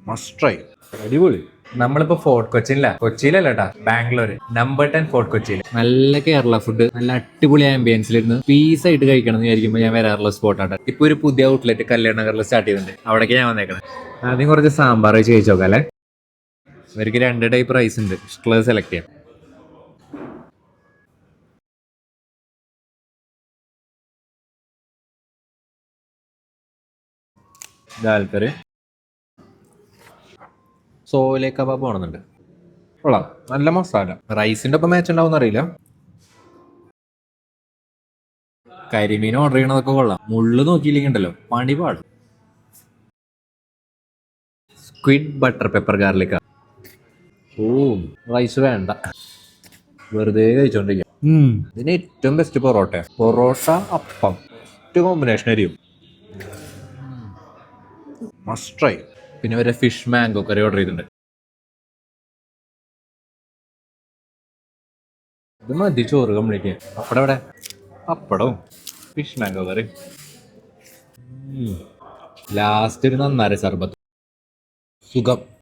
Must try. അടിപൊളി. നമ്മളിപ്പോ fort കൊച്ചിയിലല്ല കേട്ടാ, ബാംഗ്ലൂർ നമ്പർ 10 ഫോർട്ട് കൊച്ചിയിൽ. നല്ല കേരള ഫുഡ്, നല്ല അടിപൊളി ആംബിയൻസിലിരുന്ന് പീസ് ആയിട്ട് കഴിക്കണം എന്ന് വിചാരിക്കുമ്പോൾ ഞാൻ വരാറുള്ള സ്പോട്ടാണ്. ഇപ്പൊ ഒരു പുതിയ ഔട്ട്ലെറ്റ് കല്യാണ നഗറിൽ സ്റ്റാർട്ട് ചെയ്തിട്ടുണ്ട്. അവിടേക്ക് ഞാൻ വന്നേക്കണം. ആദ്യം കുറച്ച് സാമ്പാർ വെച്ച് കഴിച്ചോക്കാം അല്ലേ. ഇവർക്ക് 2 ടൈപ്പ് റൈസ് ഉണ്ട്, ഇഷ്ടമുള്ളത് സെലക്ട് ചെയ്യാം. ദാൽ കറി, സോലെ കബാബ് ആണെന്നുണ്ട്. കൊള്ളാം, നല്ല മസാല. റൈസിന്റെ ഒപ്പം മാച്ച് ഉണ്ടാവും അറിയില്ല. കരിമീൻ ഓർഡർ ചെയ്യണതൊക്കെ കൊള്ളാം. മുള്ളു നോക്കിയില്ലെങ്കിൽ ഉണ്ടല്ലോ പണി പാടും. സ്ക്വിഡ് ബട്ടർ പെപ്പർ ഗാർലിക്ക. ഓ, റൈസ് വേണ്ട, വെറുതെ കഴിച്ചോണ്ടിരിക്കാം. ഇതിന് ഏറ്റവും ബെസ്റ്റ് പൊറോട്ട അപ്പം, ഏറ്റവും കോമ്പിനേഷൻ ആയിരിക്കും. Must try. പിന്നെ ഒരു ഫിഷ് മാംഗോ കറി ഓർഡർ ചെയ്തിട്ടുണ്ട്. ഇത് മതി ചോറ് കംപ്ലീറ്റ്. പപ്പടം എവിടെ? പപ്പടവും ഫിഷ് മാംഗോ കറി. ലാസ്റ്റ് ഒരു നന്നാര സർബത്ത്. സുഖം.